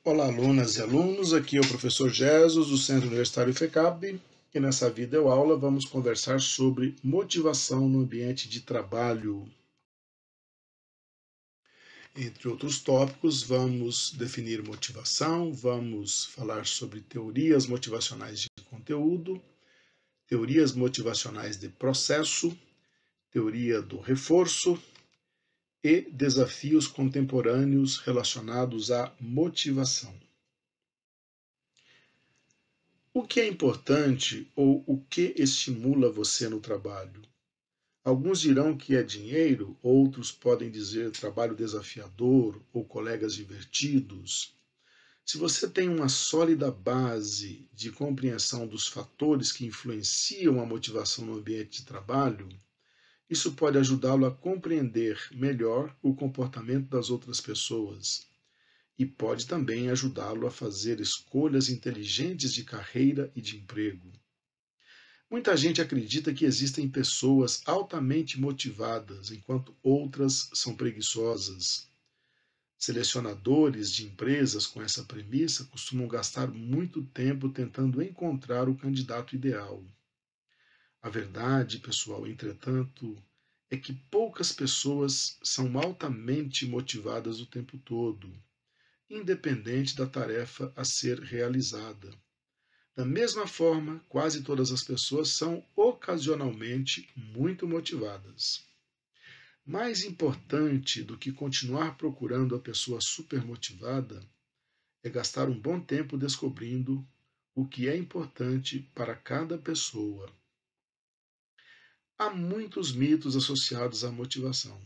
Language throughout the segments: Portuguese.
Olá, alunas e alunos, aqui é o professor Jesus, do Centro Universitário FECAB, e nessa videoaula vamos conversar sobre motivação no ambiente de trabalho. Entre outros tópicos, vamos definir motivação, vamos falar sobre teorias motivacionais de conteúdo, teorias motivacionais de processo, teoria do reforço e desafios contemporâneos relacionados à motivação. O que é importante ou o que estimula você no trabalho? Alguns dirão que é dinheiro, outros podem dizer trabalho desafiador ou colegas divertidos. Se você tem uma sólida base de compreensão dos fatores que influenciam a motivação no ambiente de trabalho, isso pode ajudá-lo a compreender melhor o comportamento das outras pessoas e pode também ajudá-lo a fazer escolhas inteligentes de carreira e de emprego. Muita gente acredita que existem pessoas altamente motivadas, enquanto outras são preguiçosas. Selecionadores de empresas com essa premissa costumam gastar muito tempo tentando encontrar o candidato ideal. A verdade, pessoal, entretanto, é que poucas pessoas são altamente motivadas o tempo todo, independente da tarefa a ser realizada. Da mesma forma, quase todas as pessoas são ocasionalmente muito motivadas. Mais importante do que continuar procurando a pessoa supermotivada é gastar um bom tempo descobrindo o que é importante para cada pessoa. Há muitos mitos associados à motivação.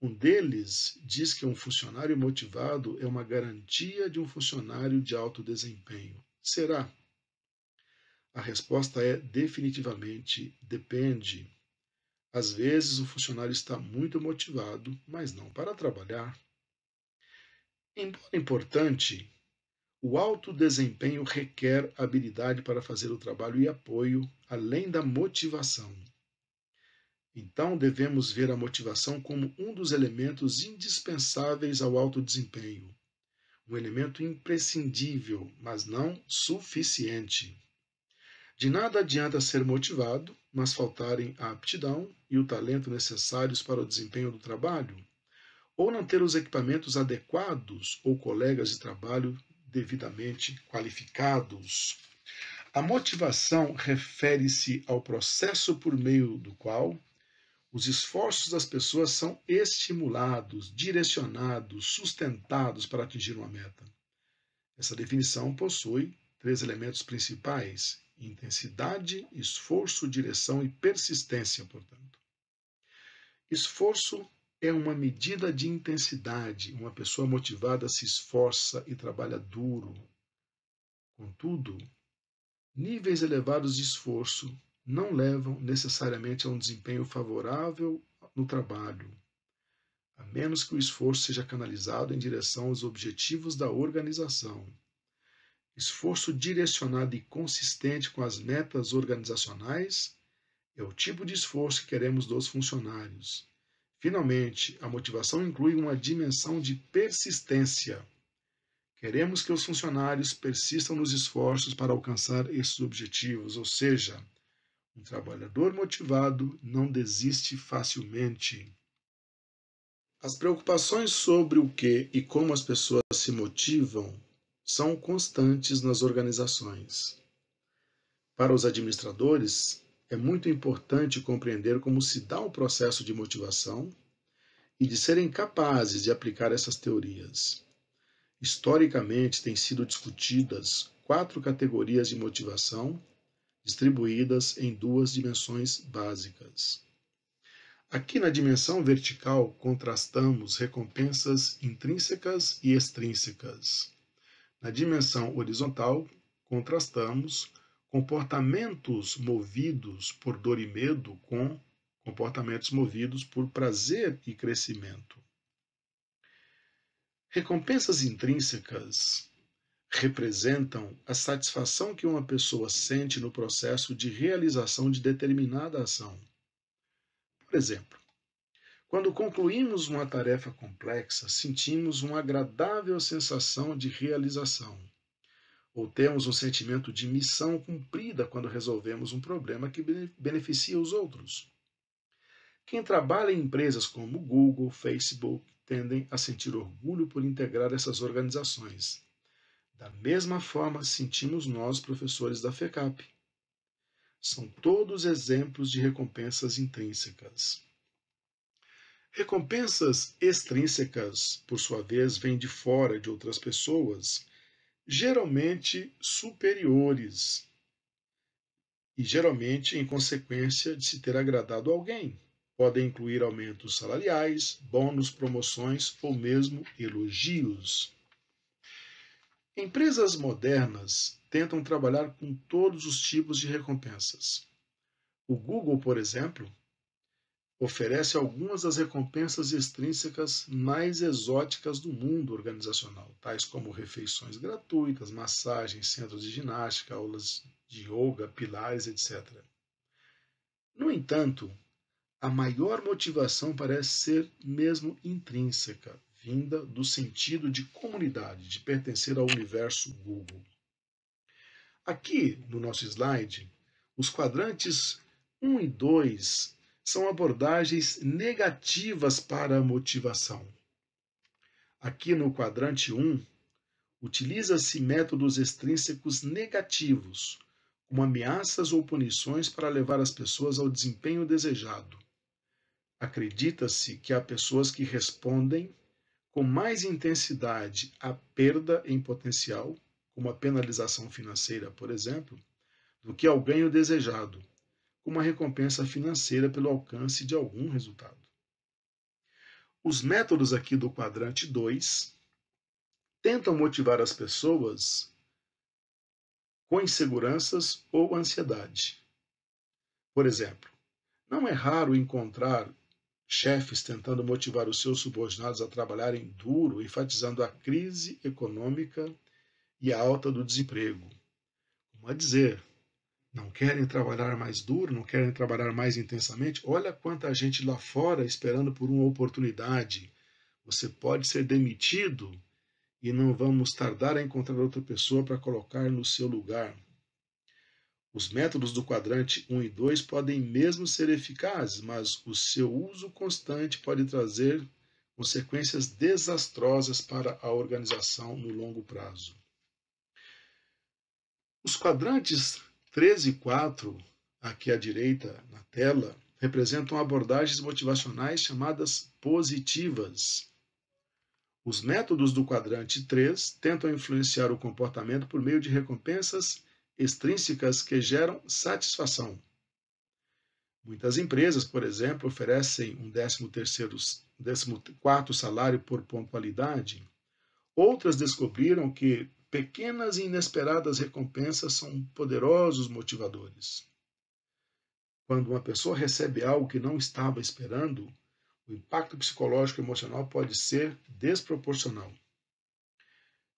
Um deles diz que um funcionário motivado é uma garantia de um funcionário de alto desempenho. Será? A resposta é definitivamente depende. Às vezes o funcionário está muito motivado, mas não para trabalhar. Embora importante, o alto desempenho requer habilidade para fazer o trabalho e apoio, além da motivação. Então devemos ver a motivação como um dos elementos indispensáveis ao alto desempenho, um elemento imprescindível, mas não suficiente. De nada adianta ser motivado, mas faltarem a aptidão e o talento necessários para o desempenho do trabalho, ou não ter os equipamentos adequados ou colegas de trabalho devidamente qualificados. A motivação refere-se ao processo por meio do qual os esforços das pessoas são estimulados, direcionados, sustentados para atingir uma meta. Essa definição possui três elementos principais: intensidade, esforço, direção e persistência, portanto. Esforço é uma medida de intensidade. Uma pessoa motivada se esforça e trabalha duro. Contudo, níveis elevados de esforço não levam necessariamente a um desempenho favorável no trabalho, a menos que o esforço seja canalizado em direção aos objetivos da organização. Esforço direcionado e consistente com as metas organizacionais é o tipo de esforço que queremos dos funcionários. Finalmente, a motivação inclui uma dimensão de persistência. Queremos que os funcionários persistam nos esforços para alcançar esses objetivos, ou seja, um trabalhador motivado não desiste facilmente. As preocupações sobre o que e como as pessoas se motivam são constantes nas organizações. Para os administradores, é muito importante compreender como se dá o processo de motivação e de serem capazes de aplicar essas teorias. Historicamente, têm sido discutidas 4 categorias de motivação, distribuídas em 2 dimensões básicas. Aqui na dimensão vertical, contrastamos recompensas intrínsecas e extrínsecas. Na dimensão horizontal, contrastamos comportamentos movidos por dor e medo com comportamentos movidos por prazer e crescimento. Recompensas intrínsecas representam a satisfação que uma pessoa sente no processo de realização de determinada ação. Por exemplo, Quando concluímos uma tarefa complexa, sentimos uma agradável sensação de realização, ou temos um sentimento de missão cumprida quando resolvemos um problema que beneficia os outros. Quem trabalha em empresas como Google, Facebook, tendem a sentir orgulho por integrar essas organizações. Da mesma forma, sentimos nós, professores da FECAP. São todos exemplos de recompensas intrínsecas. Recompensas extrínsecas, por sua vez, vêm de fora de outras pessoas, geralmente superiores, e geralmente em consequência de se ter agradado alguém. Podem incluir aumentos salariais, bônus, promoções ou mesmo elogios. Empresas modernas tentam trabalhar com todos os tipos de recompensas. O Google, por exemplo, oferece algumas das recompensas extrínsecas mais exóticas do mundo organizacional, tais como refeições gratuitas, massagens, centros de ginástica, aulas de yoga, pilares, etc. No entanto, a maior motivação parece ser mesmo intrínseca, vinda do sentido de comunidade, de pertencer ao universo Google. Aqui no nosso slide, os quadrantes 1 e 2 são abordagens negativas para a motivação. Aqui no quadrante 1, utiliza-se métodos extrínsecos negativos, como ameaças ou punições para levar as pessoas ao desempenho desejado. Acredita-se que há pessoas que respondem com mais intensidade à perda em potencial, como a penalização financeira, por exemplo, do que ao ganho desejado, como a recompensa financeira pelo alcance de algum resultado. Os métodos aqui do quadrante 2 tentam motivar as pessoas com inseguranças ou ansiedade. Por exemplo, não é raro encontrar chefes tentando motivar os seus subordinados a trabalharem duro, enfatizando a crise econômica e a alta do desemprego. Como a dizer, não querem trabalhar mais duro, não querem trabalhar mais intensamente? Olha quanta gente lá fora esperando por uma oportunidade. Você pode ser demitido e não vamos tardar a encontrar outra pessoa para colocar no seu lugar. Os métodos do quadrante 1 e 2 podem mesmo ser eficazes, mas o seu uso constante pode trazer consequências desastrosas para a organização no longo prazo. Os quadrantes 3 e 4, aqui à direita na tela, representam abordagens motivacionais chamadas positivas. Os métodos do quadrante 3 tentam influenciar o comportamento por meio de recompensas extrínsecas que geram satisfação. Muitas empresas, por exemplo, oferecem um 14º salário por pontualidade. Outras descobriram que pequenas e inesperadas recompensas são poderosos motivadores. Quando uma pessoa recebe algo que não estava esperando, o impacto psicológico e emocional pode ser desproporcional.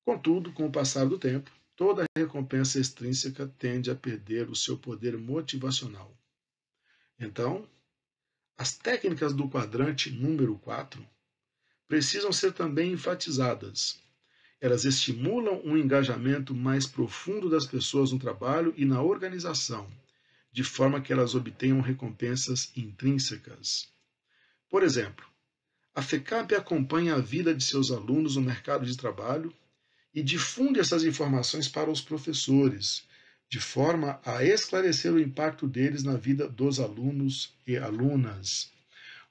Contudo, com o passar do tempo, toda recompensa extrínseca tende a perder o seu poder motivacional. Então, as técnicas do quadrante número 4 precisam ser também enfatizadas. Elas estimulam um engajamento mais profundo das pessoas no trabalho e na organização, de forma que elas obtenham recompensas intrínsecas. Por exemplo, a FECAP acompanha a vida de seus alunos no mercado de trabalho e difunde essas informações para os professores, de forma a esclarecer o impacto deles na vida dos alunos e alunas.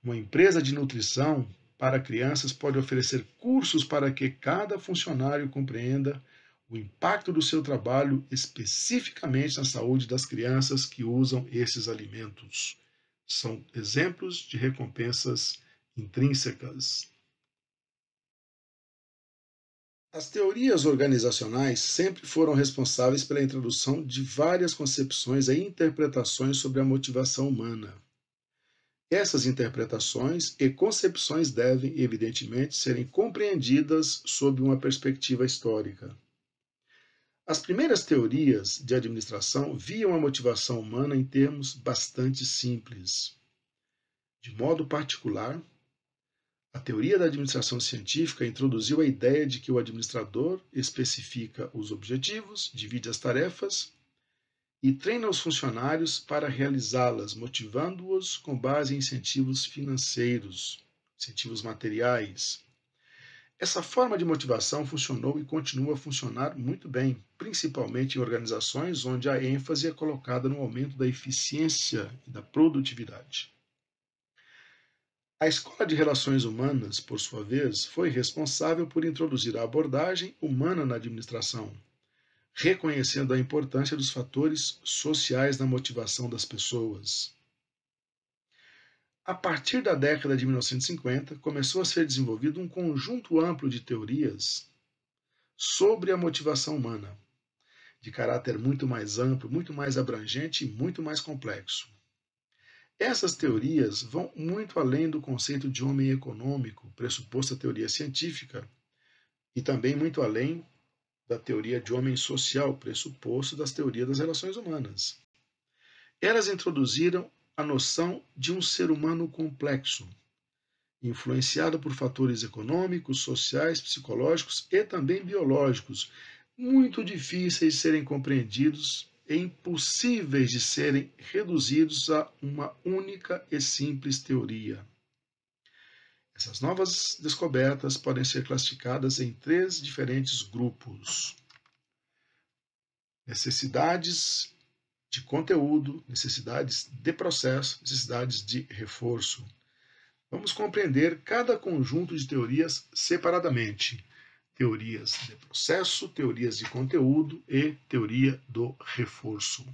Uma empresa de nutrição para crianças pode oferecer cursos para que cada funcionário compreenda o impacto do seu trabalho especificamente na saúde das crianças que usam esses alimentos. São exemplos de recompensas intrínsecas. As teorias organizacionais sempre foram responsáveis pela introdução de várias concepções e interpretações sobre a motivação humana. Essas interpretações e concepções devem, evidentemente, serem compreendidas sob uma perspectiva histórica. As primeiras teorias de administração viam a motivação humana em termos bastante simples. De modo particular, A teoria da administração científica introduziu a ideia de que o administrador especifica os objetivos, divide as tarefas e treina os funcionários para realizá-las, motivando-os com base em incentivos financeiros, incentivos materiais. Essa forma de motivação funcionou e continua a funcionar muito bem, principalmente em organizações onde a ênfase é colocada no aumento da eficiência e da produtividade. A Escola de Relações Humanas, por sua vez, foi responsável por introduzir a abordagem humana na administração, reconhecendo a importância dos fatores sociais na motivação das pessoas. A partir da década de 1950, começou a ser desenvolvido um conjunto amplo de teorias sobre a motivação humana, de caráter muito mais amplo, muito mais abrangente e muito mais complexo. Essas teorias vão muito além do conceito de homem econômico, pressuposto a teoria científica, e também muito além da teoria de homem social, pressuposto das teorias das relações humanas. Elas introduziram a noção de um ser humano complexo, influenciado por fatores econômicos, sociais, psicológicos e também biológicos, muito difíceis de serem compreendidos e impossíveis de serem reduzidos a uma única e simples teoria. Essas novas descobertas podem ser classificadas em três diferentes grupos: necessidades de conteúdo, necessidades de processo, necessidades de reforço. Vamos compreender cada conjunto de teorias separadamente: teorias de processo, teorias de conteúdo e teoria do reforço.